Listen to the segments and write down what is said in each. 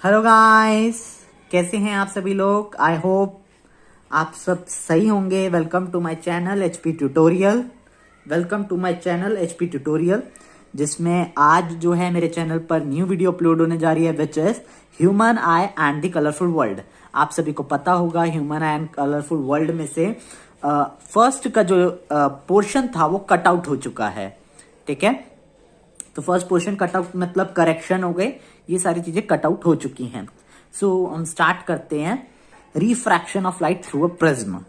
Hello guys, कैसे हैं आप सभी लोग। आई होप आप सब सही होंगे। Welcome to my channel HP tutorial. जिसमें आज जो है मेरे चैनल पर न्यू वीडियो अपलोड होने जा रही है which is human I and the colourful world. आप सभी को पता होगा human I and colourful world में से फर्स्ट का जो पोर्शन था वो कट आउट हो चुका है। ठीक है, तो फर्स्ट पोर्शन कट आउट मतलब करेक्शन हो गए, ये सारी चीजें कट आउट हो चुकी हैं। सो हम स्टार्ट करते हैं refraction of light through a prism.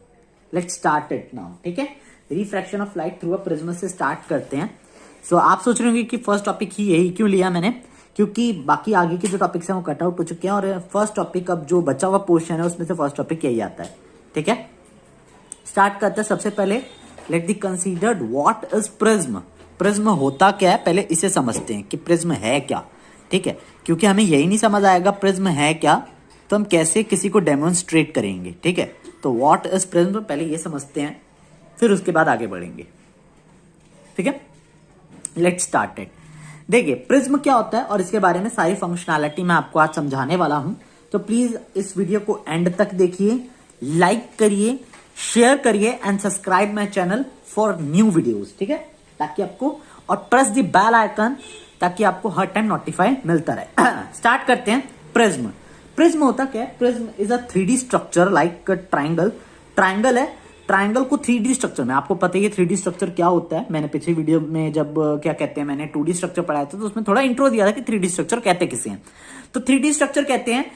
Let's start it now. ठीक है, refraction of light through a prism से स्टार्ट करते हैं। सो आप सोच रहे होंगे कि फर्स्ट टॉपिक ही यही क्यों लिया मैंने, क्योंकि बाकी आगे के जो टॉपिक्स हैं वो कट आउट हो चुके हैं और फर्स्ट टॉपिक अब जो बचा हुआ पोर्शन है उसमें से फर्स्ट टॉपिक यही आता है। ठीक है, स्टार्ट करते हैं। सबसे पहले let the considered what is prism. Prism होता क्या है पहले इसे समझते हैं कि प्रिज्म है क्या। ठीक है, क्योंकि हमें यही नहीं समझ आएगा प्रिज्म है क्या तो हम कैसे किसी को डेमोन्स्ट्रेट करेंगे। ठीक है, तो व्हाट इज प्रिज्म पहले ये समझते हैं, फिर उसके बाद आगे बढ़ेंगे। ठीक है, लेट्स स्टार्ट इट। देखिए प्रिज्म क्या होता है और इसके बारे में सारी फंक्शनैलिटी मैं आपको आज समझाने वाला हूं, तो प्लीज इस वीडियो को एंड तक देखिए, लाइक करिए, शेयर करिए and subscribe my channel for new videos. ठीक है, ताकि आपको, और प्रेस द बेल आइकन ताकि आपको हर टाइम नोटिफाई मिलता रहे। स्टार्ट करते हैं। प्रिज्म। प्रिज्म होता क्या है? Prism is a 3D structure like triangle. Triangle है, ट्राइंगल को 3D स्ट्रक्चर में, आपको पता ही है 3D स्ट्रक्चर क्या होता है। मैंने पिछली वीडियो में जब क्या कहते हैं मैंने 2D स्ट्रक्चर पढ़ाया था तो उसमें थोड़ा इंट्रो दिया था कि 3D स्ट्रक्चर कहते किसे हैं। तो 3D स्ट्रक्चर कहते हैं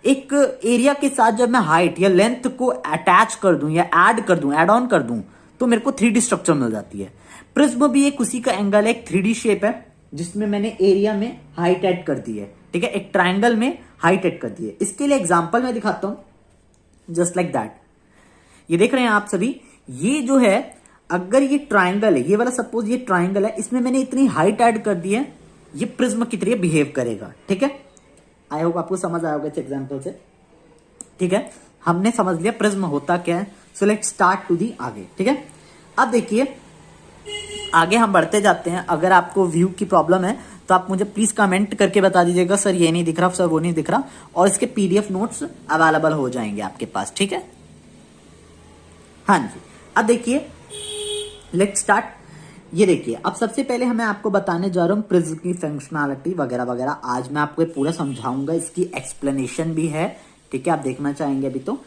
एक एरिया के साथ जब मैं हाइट या लेंथ को अटैच कर दूं या ऐड कर दूं, एड ऑन कर दूं, तो मेरे को 3D स्ट्रक्चर मिल जाती है। प्रिज्म भी एक उसी का एंगल है, एक 3D शेप है जिसमें मैंने एरिया में हाइट ऐड कर दी है। ठीक है, एक ट्राइंगल में हाइट ऐड कर दी है। इसके लिए एग्जांपल मैं दिखाता हूं, जस्ट लाइक दैट। ये देख रहे हैं आप सभी, ये जो है अगर ये ट्राइंगल है, ये वाला सपोज ये ट्राइंगल है, इसमें मैंने इतनी हाइट ऐड कर दी है, ये प्रिज्म की तरह बिहेव करेगा। ठीक है, आई होप आपको समझ आया होगा इस एग्जांपल से। ठीक है, हमने समझ लिया प्रिज्म होता क्या है। So let's start to the आगे। ठीक है, अब देखिए आगे हम बढ़ते जाते हैं। अगर आपको व्यू की प्रॉब्लम है तो आप मुझे प्लीज कमेंट करके बता दीजिएगा, सर ये नहीं दिख रहा, सर वो नहीं दिख रहा, और इसके पीडीएफ नोट्स अवेलेबल हो जाएंगे आपके पास। ठीक है, हाँ जी। अब देखिए लेट्स स्टार्ट। ये देखिए, अब सबसे पहले हमें आपको बताने जा रहा हूं प्रिज्म की फंक्शनैलिटी वगैरह वगैरह। आज मैं आपको पूरा समझाऊंगा, इसकी एक्सप्लेनेशन भी है। ठीक है, आप देखना चाहेंगे अभी तो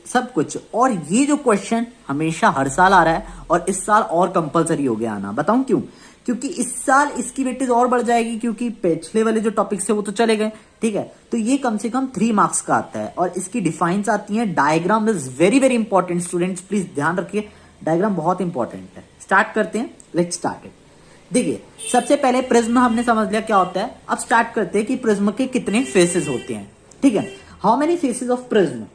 सब कुछ। और ये जो क्वेश्चन हमेशा हर साल आ रहा है और इस साल और कंपलसरी हो गया आना। बताऊं क्यों? क्योंकि इस साल इसकी वेटेज और बढ़ जाएगी, क्योंकि पिछले वाले जो टॉपिक्स है वो तो चले गए। ठीक है, तो ये कम से कम 3 मार्क्स का आता है और इसकी डिफाइंस आती है। Diagram is very very important students, please ध्यान रखिए, डायग्राम बहुत इंपॉर्टेंट है। स्टार्ट करते हैं, लेट्स स्टार्ट इट। देखिए सबसे पहले प्रिज्म हमने समझ लिया क्या होता है। अब स्टार्ट करते हैं कि प्रिज्म के कितने फेसेस होते हैं। ठीक है, how many faces of prism,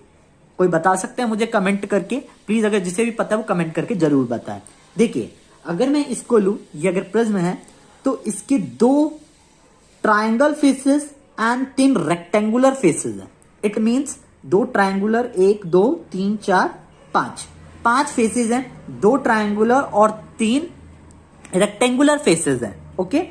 कोई बता सकते हैं मुझे कमेंट करके प्लीज। अगर जिसे भी पता है वो कमेंट करके जरूर बताएं। देखिए अगर मैं इसको लूं, ये अगर प्रिज्म है तो इसके 2 triangle faces and 3 rectangular faces है। इट मींस 2 ट्राइंगुलर, 1 2 3 4 5 फेसेस हैं, 2 ट्राइंगुलर और 3 रेक्टेंगुलर फेसेस हैं। ओके,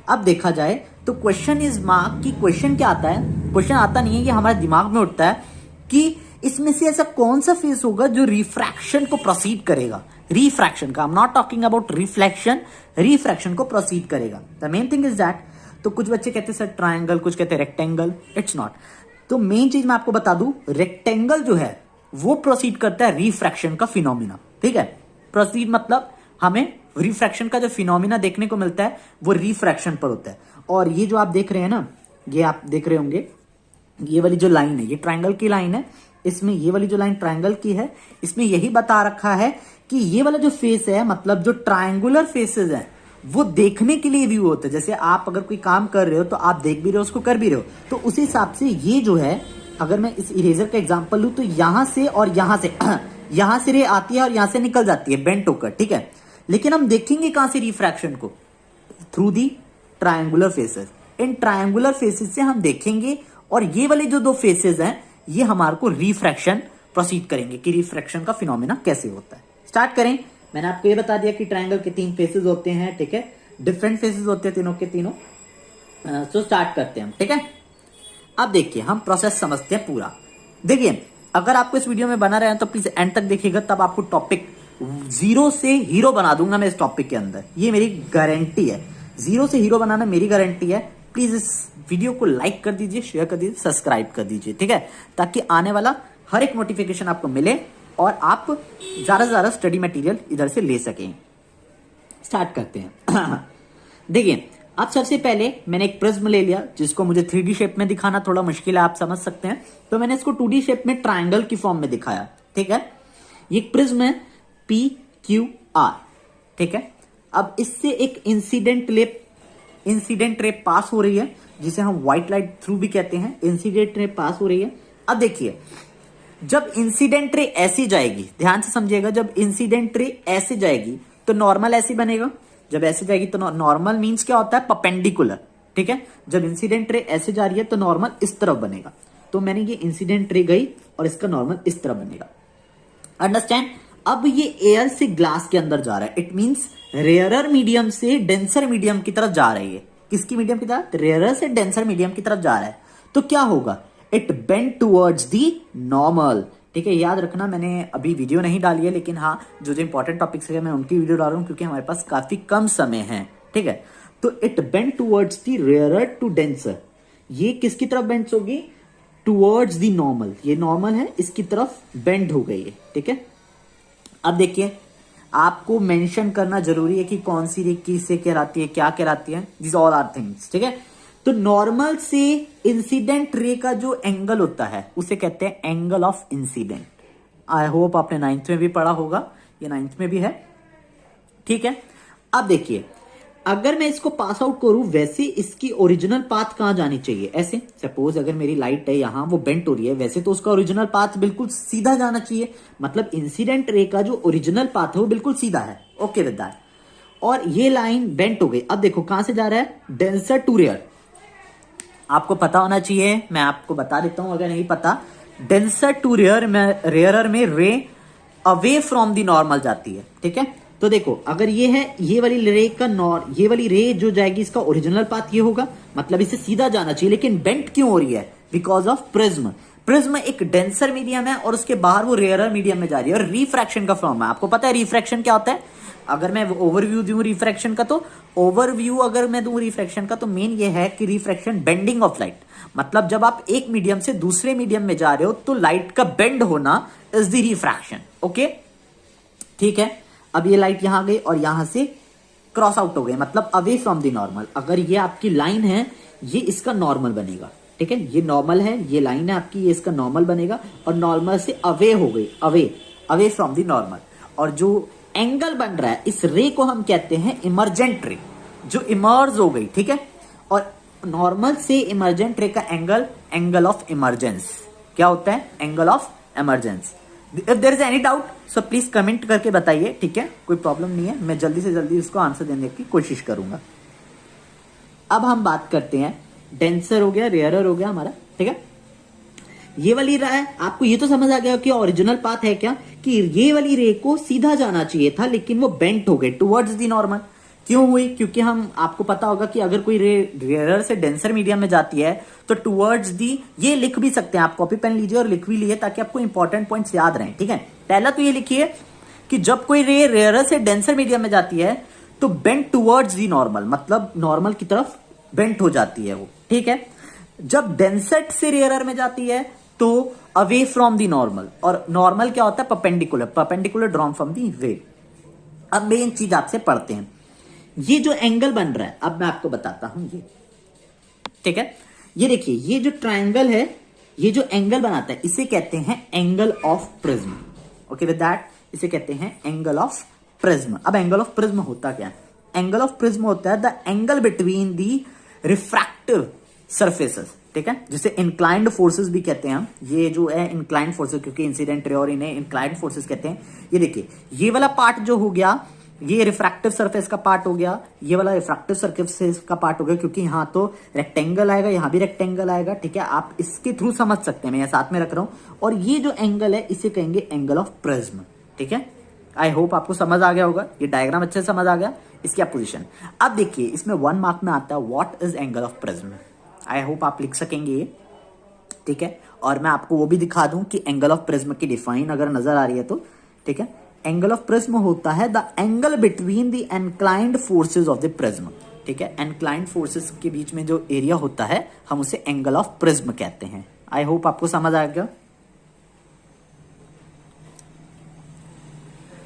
अब देखा जाए तो क्वेश्चन इज मार्क की क्वेश्चन क्या आता है। क्वेश्चन आता नहीं है, कि हमारे दिमाग में उठता है कि इसमें से ऐसा कौन सा फेस होगा जो रिफ्रैक्शन को प्रोसीड करेगा। रिफ्रैक्शन का, I am not talking about reflection, refraction को प्रोसीड करेगा। The main thing is that. तो कुछ बच्चे कहते हैं सर ट्राइंगल, कुछ कहते हैं रेक्टेंगल, इट्स नॉट। तो मेन चीज मैं आपको बता दूं, रेक्टेंगल जो है वो प्रोसीड करता है रिफ्रैक्शन का फिनोमिना। ठीक है, प्रोसीड मतलब हमें रिफ्रैक्शन का जो फिनोमिना देखने को मिलता है वो रिफ्रैक्शन पर होता है। और ये जो आप देख रहे हैं ना, ये आप देख रहे होंगे, ये वाली जो लाइन है ये ट्राइंगल की लाइन है, इसमें ये वाली जो लाइन ट्राइंगल की है, इसमें यही बता रखा है कि ये वाला जो फेस है, मतलब जो ट्राइंगुलर फेसेस है वो देखने के लिए व्यू होता है। जैसे आप अगर कोई काम कर रहे हो तो आप देख भी रहे हो, उसको कर भी रहे हो, तो उसी हिसाब से ये जो है, अगर मैं इस इरेजर का एग्जांपल लूं तो यहां से और यहां से यहां से रे आती है और यहां से निकल जाती है बेंट होकर। ठीक है, लेकिन हम देखेंगे कहां से रिफ्रैक्शन को? Through the triangular faces. In triangular faces से हम देखेंगे और ये वाले जो 2 फेसेस हैं ये हमारे को रिफ्रैक्शन प्रोसीड करेंगे कि रिफ्रैक्शन का फिनोमिना कैसे होता है। स्टार्ट करें। मैंने आपको ये बता दिया कि ट्राइंगल के 3 फेसेस होते हैं। ठीक है, डिफरेंट फेसेस होते हैं तीनों के तीनों। सो स्टार्ट करते हैं हम। ठीक है, अब देखिए हम प्रोसेस समझते हैं पूरा। देखिए अगर आपको इस वीडियो में बना रहे हैं तो प्लीज एंड तक देखिएगा, तब आपको टॉपिक जीरो से हीरो बना दूंगा मैं इस टॉपिक के अंदर, ये मेरी गारंटी है। जीरो से हीरो बनाना मेरी गारंटी है। प्लीज इस वीडियो को लाइक कर दीजिए, शेयर कर दीजिए, सब्सक्राइब कर दीजिए, ठीक है, ताकि आने वाला हर एक नोटिफिकेशन आपको मिले और आप ज्यादा से ज्यादा स्टडी मटेरियल इधर से ले सकें। स्टार्ट करते हैं। देखिए अब सबसे पहले मैंने एक प्रिज्म ले लिया, जिसको मुझे 3D शेप में दिखाना थोड़ा मुश्किल है, आप समझ सकते हैं, तो मैंने इसको 2D शेप में ट्रायंगल की फॉर्म में दिखाया, ठीक है। ये प्रिज्म है PQR, ठीक है। अब इससे एक इंसिडेंट रे पास हो रही है, जिसे हम व्हाइट लाइट थ्रू भी कहते हैं। इंसिडेंट रे पास हो रही है। अब देखिए जब इंसिडेंट रे ऐसी जाएगी, ध्यान से समझिएगा, जब इंसिडेंट रे ऐसे जाएगी तो नॉर्मल ऐसी बनेगा। जब ऐसे जाएगी तो नॉर्मल मींस क्या होता है, परपेंडिकुलर, ठीक है। जब इंसिडेंट रे ऐसे जा रही है तो नॉर्मल इस तरफ बनेगा। तो मैंने ये इंसिडेंट रे गई और इसका नॉर्मल इस तरफ बनेगा। अंडरस्टैंड। अब ये एयर से ग्लास के अंदर जा रहा है, इट मींस रेयरर मीडियम से डेंसर मीडियम की तरफ जा रही है। किसकी मीडियम की तरफ? रेयरर से डेंसर मीडियम की तरफ जा रहा है। तो क्या होगा? It bend towards the normal, ठीक है। याद रखना मैंने अभी वीडियो नहीं डाली है, लेकिन हाँ जो इंपॉर्टेंट टॉपिक्स है मैं उनकी वीडियो डाल रहा हूं, क्योंकि हमारे पास काफी कम समय है, ठीक है। तो it bend towards the rarer to denser, ये किसकी तरफ बेंड होगी? Towards the normal. ये नॉर्मल है, इसकी तरफ बेंड हो गई है, ठीक है। अब देखिए आपको मेंशन करना जरूरी है कि कौन सी रे किससे कहलाती है, क्या कहलाती है, दिस ऑल आर थिंग्स, ठीक है। तो नॉर्मल से इंसिडेंट रे का जो एंगल होता है उसे कहते हैं angle of incident. I hope आपने 9th में भी पढ़ा होगा, ये 9th में भी है, ठीक है। अब देखिए अगर मैं इसको पास आउट करूं, वैसे इसकी ओरिजिनल पाथ कहां जानी चाहिए? ऐसे सपोज अगर मेरी लाइट है यहां, वो बेंट हो रही है, वैसे तो उसका ओरिजिनल पाथ बिल्कुल सीधा जाना चाहिए। मतलब इंसिडेंट रे का जो ओरिजिनल पाथ है वो बिल्कुल सीधा है, ओके विद दैट। और ये लाइन बेंट हो गई। अब देखो कहां से जा रहा है? Denser to rare. आपको पता होना चाहिए, मैं आपको बता देता हूं अगर नहीं पता। डेंसर टू रेयरर में रे अवे फ्रॉम द नॉर्मल जाती है, ठीक है। तो देखो अगर ये है, ये वाली रे का ये वाली रे जो जाएगी इसका ओरिजिनल पाथ ये होगा, मतलब इसे सीधा जाना चाहिए, लेकिन बेंट क्यों हो रही है? Because of prism. प्रिज्म एक डेंसर मीडियम है और उसके बाहर वो रेयरर मीडियम में जा रही है, और रिफ्रैक्शन का फॉर्म है। आपको पता है रिफ्रैक्शन क्या होता है? अगर मैं ओवरव्यू दूं रिफ्रैक्शन का, तो ओवरव्यू अगर मैं दूं रिफ्रैक्शन का, तो मेन ये है कि रिफ्रैक्शन बेंडिंग ऑफ लाइट, मतलब जब आप एक मीडियम से दूसरे मीडियम में जा रहे हो तो लाइट का बेंड होना इज द रिफ्रैक्शन, ओके, ठीक है। अब ये लाइट यहां गई और यहां से क्रॉस आउट हो गई, मतलब अवे फ्रॉम द नॉर्मल। अगर ये आपकी लाइन है, ये इसका नॉर्मल बनेगा, ठीक है। ये नॉर्मल है, ये लाइन है आपकी, ये इसका नॉर्मल बनेगा, और नॉर्मल से अवे हो गई, अवे फ्रॉम द नॉर्मल। और जो एंगल बन रहा है इस रे को हम कहते हैं इमर्जेंट रे, जो इमर्ज हो गई, ठीक है। और नॉर्मल से इमर्जेंट रे का एंगल ऑफ इमर्जेंस क्या होता है? Angle of emergence. If there is any doubt so please comment करके बताइए, ठीक है, कोई प्रॉब्लम नहीं है, मैं जल्दी से जल्दी इसको आंसर देने की कोशिश करूंगा। अब हम बात करते हैं, डेंसर हो गया, रेयरर हो गया हमारा, ठीक है। ये वाली रे, आपको ये तो समझ आ गया कि ओरिजिनल पाथ है क्या, कि ये वाली रे को सीधा जाना चाहिए था, लेकिन वो बेंट हो गई टुवर्ड्स दी नॉर्मल। क्यों हुई? क्योंकि हम, आपको पता होगा कि अगर कोई रे रेयरर से डेंसर मीडियम में जाती है तो टुवर्ड्स दी, ये लिख भी सकते हैं आप, कॉपी पेन लीजिए और लिख भी लिए, ताकि आपको इंपॉर्टेंट पॉइंट्स याद रहें, ठीक है। पहला तो ये लिखिए कि जब कोई रे रेयरर से डेंसर मीडियम में जाती है तो बेंट टुवर्ड्स दी नॉर्मल, मतलब नॉर्मल की तरफ बेंट हो जाती है वो, ठीक है। जब डेंसर से रेयरर में जाती है तो अवे फ्रॉम दी नॉर्मल, और नॉर्मल क्या होता है? परपेंडिकुलर ड्रॉन फ्रॉम दी वे। अब मेन चीज आपसे पढ़ते हैं, ये जो एंगल बन रहा है, अब मैं आपको बताता हूं, ये ठीक है। ये देखिए, ये जो ट्रायंगल है, ये जो एंगल बनाता है, इसे कहते हैं angle of prism, okay with that, इसे कहते हैं एंगल ऑफ प्रिज्म। अब एंगल ऑफ प्रिज्म होता क्या है? एंगल ऑफ प्रिज्म होता है the angle between the refractive surfaces, ठीक है, जिसे इंक्लाइंड फोर्सेस भी कहते हैं हम। ये जो है इंक्लाइंड फोर्सेस, क्योंकि इंसिडेंट रे और इन्हें इंक्लाइंड फोर्सेस कहते हैं। ये देखिए, ये वाला पार्ट जो हो गया, ये रिफ्रैक्टिव सरफेस का पार्ट हो गया, ये वाला रिफ्रैक्टिव सरफेस का पार्ट हो गया, क्योंकि यहां तो रेक्टेंगल आएगा, यहां भी रेक्टेंगल आएगा, ठीक है। आप इसके थ्रू समझ सकते हैं, मैं यहां साथ में रख रहा हूं। और ये जो एंगल है इसे कहेंगे एंगल ऑफ प्रिज्म, ठीक है। आई होप आपको समझ आ गया होगा, ये डायग्राम अच्छे से समझ आ गया, इसकी पोजीशन। अब देखिए, इसमें 1 मार्क में आता है what is angle of prism. I hope आप लिख सकेंगे ये, ठीक है। और मैं आपको वो भी दिखा दूं कि एंगल ऑफ प्रिज्म की डिफाइन अगर नजर आ रही है तो, ठीक है। एंगल ऑफ प्रिज्म होता है the angle between the inclined forces of the prism, ठीक है। इंक्लाइंड फोर्सेज के बीच में जो एरिया होता है हम उसे एंगल ऑफ प्रिज्म कहते हैं। आई होप आपको समझ आ गया,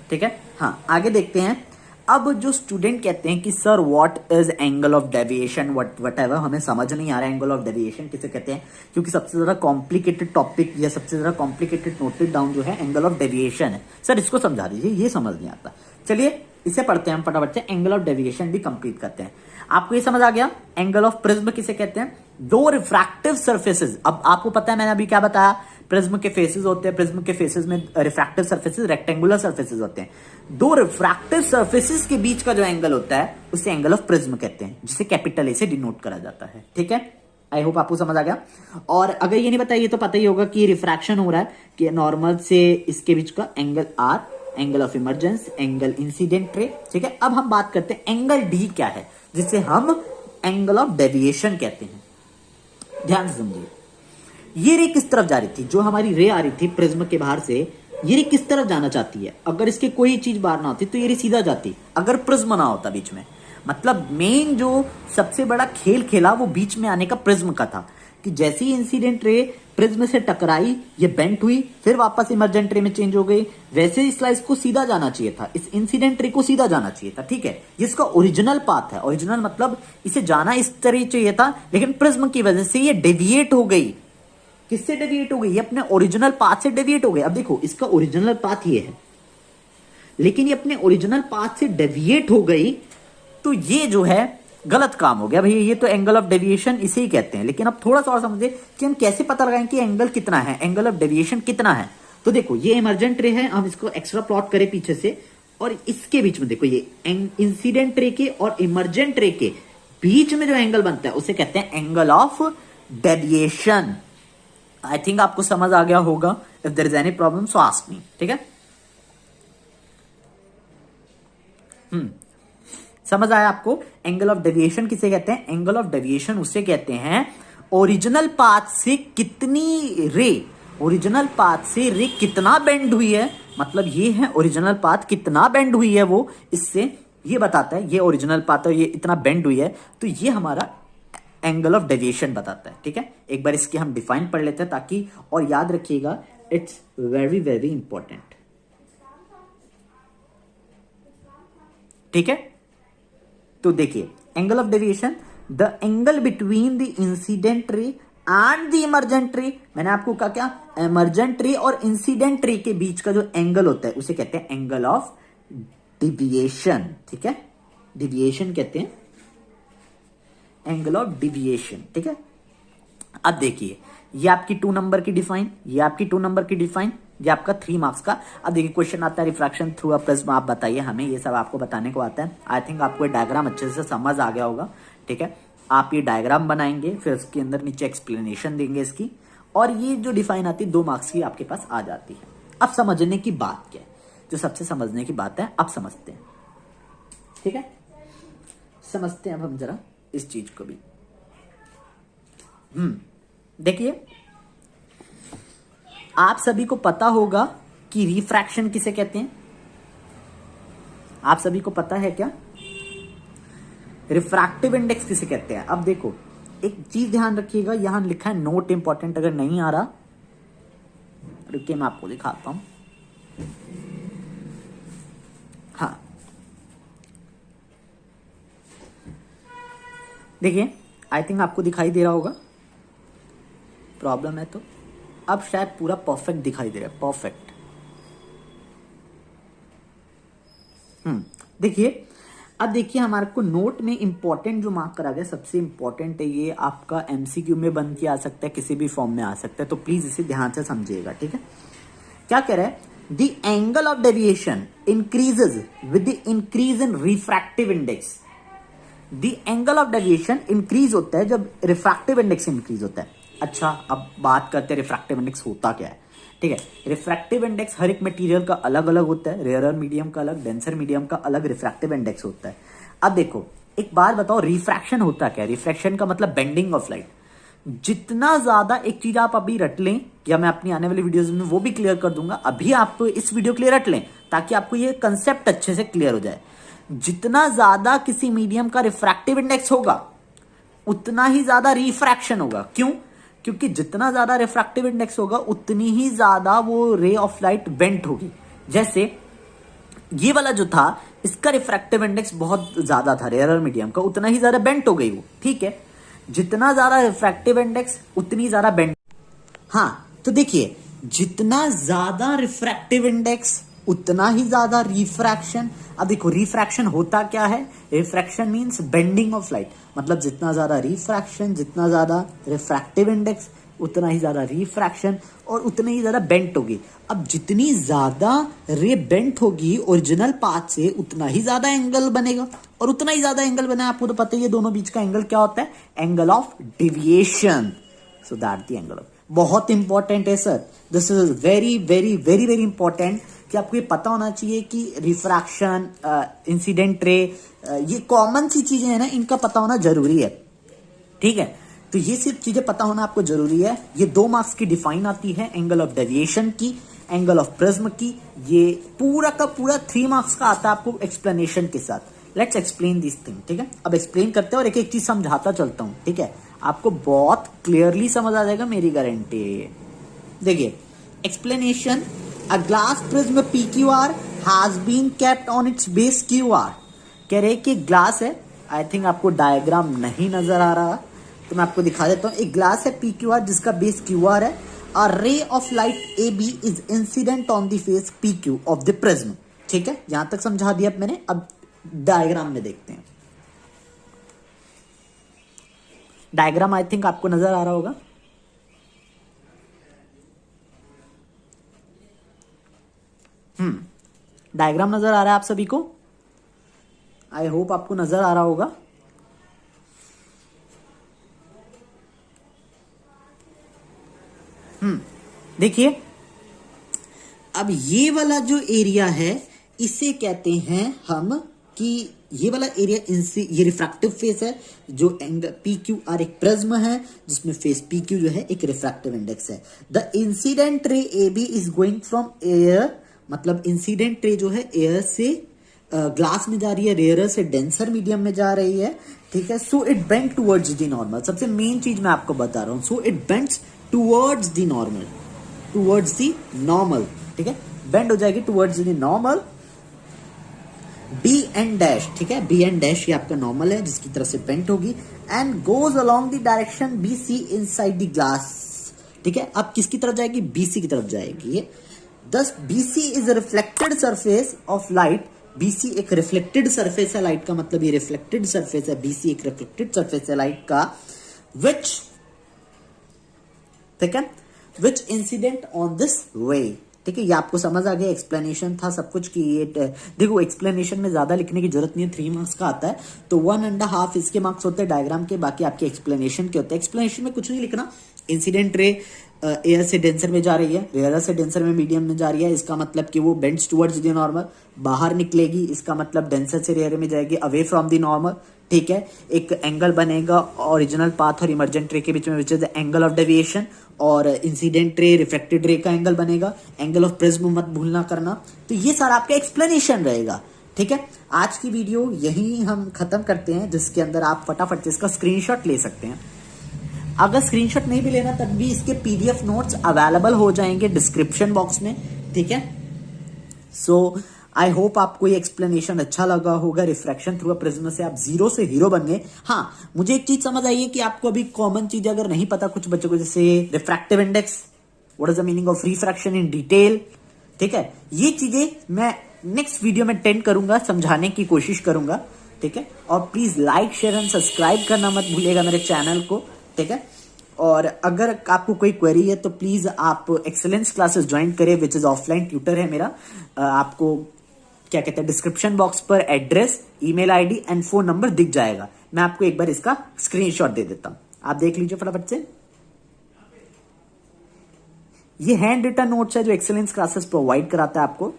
ठीक है। हाँ, आगे देखते हैं। अब जो स्टूडेंट कहते हैं कि sir what is angle of deviation, what ever, हमें समझ नहीं आ रहा है एंगल ऑफ डेविएशन किसे कहते हैं, क्योंकि सबसे ज्यादा कॉम्प्लिकेटेड टॉपिक या सबसे ज्यादा कॉम्प्लिकेटेड नोटेड डाउन जो है एंगल ऑफ डेविएशन है। सर इसको समझा दीजिए, ये समझ नहीं आता। चलिए इसे पढ़ते हैं हम फटाफट से, एंगल ऑफ डेविएशन भी कंप्लीट करते हैं। आपको ये समझ आ गया एंगल ऑफ प्रिज्म किसे कहते हैं? दो रिफ्रैक्टिव सर्फेसेस। अब आपको पता है मैंने अभी क्या बताया, प्रिज्म के फेसेस होते हैं, प्रिज्म के फेसेस में रिफ्रैक्टिव सर्फेसेस रेक्टेंगुलर सर्फेसेस होते हैं। दो रिफ्रैक्टिव सर्फेसेस के बीच का जो एंगल होता है उसे एंगल ऑफ प्रिज्म कहते हैं, जिसे कैपिटल ए से डिनोट करा जाता है, ठीक है। आई होप आपको समझ आ गया। और अगर ये नहीं बताइए तो पता ही होगा कि रिफ्रैक्शन हो रहा है कि नॉर्मल से इसके बीच का angle R, angle of emergence, angle incident ray, ठीक है। अब हम बात करते हैं एंगल डी क्या है, जिसे हम एंगल ऑफ डेविएशन कहते हैं। ध्यान से समझिए, ये रे किस तरफ जा रही थी, जो हमारी रे आ रही थी प्रिज्म के बाहर से, ये रे किस तरफ जाना चाहती है। अगर इसके कोई चीज बाहर ना होती तो ये रे सीधा जाती, अगर प्रिज्म ना होता बीच में। मतलब मेन जो सबसे बड़ा खेल खेला वो बीच में आने का प्रिज्म का था, कि जैसे ही इंसिडेंट रे प्रिज्म से टकराई, ये बेंट हुई, फिर वापस इमर्जेंट रे में चेंज हो गई, वैसे इस स्लाइस को सीधा जाना चाहिए था, इस इंसिडेंट रे को सीधा जाना चाहिए था, ठीक है। जिसका ओरिजिनल पाथ है, ओरिजिनल मतलब इसे जाना इस तरह चाहिए था, लेकिन प्रिज्म की वजह से ये डेविएट हो गई। किससे डेविएट हो गई? ये अपने ओरिजिनल पाथ से डेविएट हो गई। अब देखो इसका ओरिजिनल पाथ ये है, लेकिन ये अपने ओरिजिनल पाथ से डेविएट हो गई, तो ये जो है गलत काम हो गया भैया। ये तो एंगल ऑफ डेविएशन इसे ही कहते हैं। लेकिन अब थोड़ा सा और समझिए कि हम कैसे पता लगाएं कि एंगल कितना है, एंगल ऑफ डेविएशन कितना है। तो देखो ये इमर्जेंट रे है, हम इसको एक्स्ट्रा प्लॉट करें पीछे से, और इसके बीच में देखो ये इंसिडेंट रे के और इमर्जेंट रे के बीच में जो एंगल बनता है उसे कहते हैं angle of deviation. I think आपको समझ आ गया होगा। If there is any problem so ask me, ठीक है। समझ आया आपको एंगल ऑफ डेविएशन किसे कहते हैं? एंगल ऑफ डेविएशन उसे कहते हैं ओरिजिनल पाथ से कितनी रे, ओरिजिनल पाथ से रे कितना बेंड हुई है, मतलब ये है ओरिजिनल पाथ कितना बेंड हुई है, वो इससे ये बताता है। ये ओरिजिनल पाथ है, ये इतना बेंड हुई है, तो ये हमारा एंगल ऑफ डेविएशन बताता है, ठीक है। एक बार इसकी हम डिफाइन पढ़ लेते हैं ताकि, और याद रखिएगा इट्स वेरी वेरी इंपॉर्टेंट, ठीक है। तो देखिए angle of deviation, the angle between the incident ray and the emergent रे। मैंने आपको कहा क्या, इमर्जेंट रे और इंसिडेंट रे के बीच का जो एंगल होता है उसे कहते हैं एंगल ऑफ डिविएशन, ठीक है। डिविएशन कहते हैं एंगल ऑफ डिविएशन, ठीक है। अब देखिए ये आपकी 2 नंबर की डिफाइन, ये आपकी 2 नंबर की डिफाइन, ये आपका 3 मार्क्स का। अब देखिए क्वेश्चन आता है रिफ्रैक्शन थ्रू अ प्रिज्म, आप बताइए हमें, ये सब आपको बताने को आता है। आई थिंक आपको ये डायग्राम अच्छे से समझ आ गया होगा, ठीक है। आप ये डायग्राम बनाएंगे, फिर उसके अंदर नीचे एक्सप्लेनेशन देंगे इसकी, और ये जो डिफाइन आती है 2 मार्क्स की आपके पास आ जाती है। अब समझने की बात क्या है, जो सबसे समझने की बात है, अब समझते हैं, ठीक है। समझते हैं अब हम जरा इस चीज को भी। देखिए आप सभी को पता होगा कि रिफ्रैक्शन किसे कहते हैं, आप सभी को पता है क्या? रिफ्रैक्टिव इंडेक्स किसे कहते हैं? अब देखो एक चीज ध्यान रखिएगा, यहां लिखा है नोट इंपॉर्टेंट, अगर नहीं आ रहा रुकिए मैं आपको दिखाता हूं। हाँ देखिए आई थिंक आपको दिखाई दे रहा होगा, प्रॉब्लम है तो अब शायद पूरा परफेक्ट दिखाई दे रहा है, परफेक्ट। देखिए अब देखिए हमारे को नोट में इंपॉर्टेंट जो मार्क करा गया, सबसे इंपॉर्टेंट है ये, आपका एमसीक्यू में बन के आ सकता है, किसी भी फॉर्म में आ सकता है, तो प्लीज इसे ध्यान से समझिएगा, ठीक है। क्या कह रहा है, the angle of deviation increases with the increase in refractive index. The angle of deviation increase होता है जब रिफ्रैक्टिव इंडेक्स इंक्रीज होता है। अच्छा अब बात करते हैं रिफ्रैक्टिव इंडेक्स होता क्या है, ठीक है। रिफ्रैक्टिव इंडेक्स हर एक मटेरियल का अलग अलग होता है, रेयरर मीडियम का अलग, डेंसर मीडियम का अलग रिफ्रैक्टिव इंडेक्स होता है। अब देखो एक बार बताओ रिफ्रैक्शन होता क्या है? रिफ्रैक्शन का मतलब बेंडिंग ऑफ लाइट। जितना ज्यादा, एक चीज आप अभी रट लें, या मैं अपनी आने वाली वीडियोस में वो भी क्लियर कर दूंगा, अभी आप इस वीडियो के लिए रट लें ताकि आपको ये कंसेप्ट अच्छे से क्लियर हो जाए। जितना ज्यादा किसी मीडियम का रिफ्रैक्टिव इंडेक्स होगा उतना ही ज्यादा रिफ्रैक्शन होगा। क्यों? क्योंकि जितना ज्यादा रिफ्रैक्टिव इंडेक्स होगा उतनी ही ज्यादा वो रे ऑफ लाइट बेंट होगी। जैसे ये वाला जो था, इसका रिफ्रैक्टिव इंडेक्स बहुत ज्यादा था रेयर मीडियम का, उतना ही ज्यादा बेंट हो गई वो। ठीक है, जितना ज्यादा रिफ्रैक्टिव इंडेक्स उतनी ज्यादा बेंट। हाँ, तो देखिए, जितना ज्यादा रिफ्रैक्टिव इंडेक्स उतना ही ज्यादा रिफ्रैक्शन। अब देखो, रिफ्रैक्शन होता क्या है? Refraction means bending of light. मतलब जितना ज्यादा रिफ्रैक्शन, जितना ज्यादा रिफ्रैक्टिव इंडेक्स, उतना ही ज्यादा रिफ्रैक्शन और उतनी ही ज्यादा बेंट होगी। अब जितनी ज्यादा रे बेंट होगी ओरिजिनल पाथ से, उतना ही ज्यादा एंगल बनेगा, और उतना ही ज्यादा एंगल बना, आपको तो पता ही है दोनों बीच का एंगल क्या होता है, angle of deviation. So that the angle of, बहुत इंपॉर्टेंट है sir, this is very very very very important कि आपको ये पता होना चाहिए कि रिफ्रैक्शन, इंसिडेंट रे, ये कॉमन सी चीजें हैं ना, इनका पता होना जरूरी है। ठीक है, तो ये सिर्फ चीजें पता होना आपको जरूरी है। ये 2 मार्क्स की डिफाइन आती है, एंगल ऑफ डेविएशन की, एंगल ऑफ प्रिज्म की। ये पूरा का पूरा 3 मार्क्स का आता है आपको एक्सप्लेनेशन के साथ। Let's explain this thing. ठीक है, अब एक्सप्लेन करते हैं और एक एक चीज समझाता चलता हूं। ठीक है, आपको बहुत क्लियरली समझ आ जाएगा, मेरी गारंटी है। देखिए, explanation, a glass prism PQR has been kept on its base QR। कह रहे कि ग्लास है, आई थिंक आपको डायग्राम नहीं नजर आ रहा, तो मैं आपको दिखा देता हूं। एक ग्लास है PQR जिसका बेस QR है। A ray of light AB is incident on the face PQ of the prism. ठीक है, यहां तक समझा दिया मैंने। अब डायग्राम में देखते हैं। डायग्राम आई थिंक आपको नजर आ रहा होगा। डायग्राम नजर आ रहा है आप सभी को? आई होप आपको नजर आ रहा होगा। देखिए, अब ये वाला जो एरिया है इसे कहते हैं हम कि ये वाला एरिया, ये रिफ्रैक्टिव फेस है, जो एंगल PQR एक प्रिज्म है जिसमें फेस PQ जो है एक रिफ्रैक्टिव इंडेक्स है। The incident ray AB is going from air, मतलब इंसिडेंट रे जो है एयर से ग्लास में जा रही है, रेयर से डेंसर मीडियम में जा रही है। ठीक है, so it bend towards the normal. सबसे मेन चीज मैं आपको बता रहा हूं, so it bends towards the normal, towards the normal. ठीक है, बेंड हो जाएगी towards the normal. B and dash, ठीक है, B एंड डैश ये आपका नॉर्मल है जिसकी तरफ से बेंट होगी, and goes along the direction BC inside the glass. ठीक है, अब किसकी तरफ जाएगी? BC की तरफ जाएगी ये। दस BC is reflected surface of light. BC एक रिफ्लेक्टेड सरफेस है लाइट का, मतलब ये रिफ्लेक्टेड सरफेस है, BC एक रिफ्लेक्टेड सरफेस है लाइट का, विच, ठीक है, विच इंसिडेंट ऑन दिस वे। ठीक है, ये आपको समझ आ गया, एक्सप्लेनेशन था सब कुछ की ये। देखो, एक्सप्लेनेशन में ज्यादा लिखने की जरूरत नहीं है, 3 मार्क्स का आता है, तो 1.5 इसके मार्क्स होते हैं डायग्राम के, बाकी आपके एक्सप्लेनेशन के होते हैं। एक्सप्लेनेशन में कुछ नहीं लिखना, इंसिडेंट रे एयर से डेंसर में जा रही है, रेयर से डेंसर में मीडियम में जा रही है, इसका मतलब कि वो बेंड्स टुवर्ड्स द नॉर्मल, बाहर निकलेगी, इसका मतलब डेंसर से रेयर में जाएगी, अवे फ्रॉम द नॉर्मल। ठीक है, एक एंगल बनेगा ओरिजिनल पाथ और इमर्जेंट रे के बीच में, which is the angle of deviation, और इंसिडेंट रे रिफ्लेक्टेड रे का एंगल बनेगा, एंगल ऑफ प्रिज्म मत भूलना करना। तो ये सारा आपका एक्सप्लेनेशन रहेगा। ठीक है, आज की वीडियो यही हम खत्म करते हैं, जिसके अंदर आप फटाफट से इसका स्क्रीनशॉट ले सकते हैं। अगर स्क्रीनशॉट नहीं भी लेना तब भी इसके PDF नोट्स अवेलेबल हो जाएंगे डिस्क्रिप्शन बॉक्स में। ठीक है, सो आई होप आपको ये एक्सप्लेनेशन अच्छा लगा होगा। रिफ्रैक्शन थ्रू अ प्रिज्म से आप 0 से हीरो बन गए। हाँ, मुझे एक चीज समझ आई है कि आपको अभी कॉमन चीजें अगर नहीं पता कुछ बच्चों को, जैसे refractive index, what is the meaning of refraction in detail. ठीक है, ये चीजें मैं नेक्स्ट वीडियो में टेंड करूंगा, समझाने की कोशिश करूंगा। ठीक है, और please like share and subscribe करना मत भूलिएगा मेरे चैनल को। ठीक है, और अगर आपको कोई क्वेरी है तो प्लीज आप एक्सेलेंस क्लासेस ज्वाइन करें, विच इज ऑफलाइन ट्यूटर है मेरा। आपको क्या कहते हैं, डिस्क्रिप्शन बॉक्स पर address, email ID and phone number दिख जाएगा। मैं आपको एक बार इसका स्क्रीनशॉट दे देता हूं, आप देख लीजिए फटाफट से। ये हैंड रिटन नोट्स है जो एक्सेलेंस क्लासेस प्रोवाइड कराता है आपको।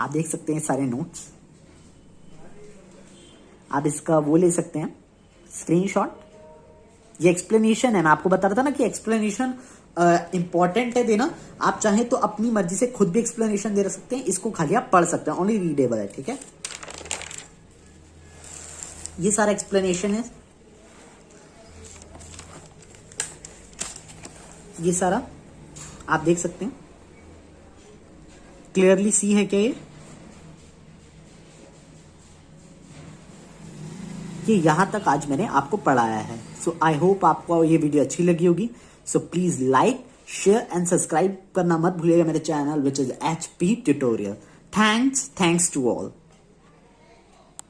आप देख सकते हैं सारे नोट्स, आप इसका वो ले सकते हैं स्क्रीनशॉट। ये एक्सप्लेनेशन है, मैं आपको बता रहा था ना कि एक्सप्लेनेशन इंपॉर्टेंट है देना। आप चाहें तो अपनी मर्जी से खुद भी एक्सप्लेनेशन दे सकते हैं, इसको खाली आप पढ़ सकते हैं, ओनली रीडेबल है, ठीक है। ये सारा एक्सप्लेनेशन है, ये सारा आप देख सकते हैं, क्लियरली सी है क्या ये यहां तक आज मैंने आपको पढ़ाया है। सो आई होप आपको ये वीडियो अच्छी लगी होगी। So please like, share and subscribe करना मत भूलिएगा मेरे channel which is HP tutorial. Thanks to all.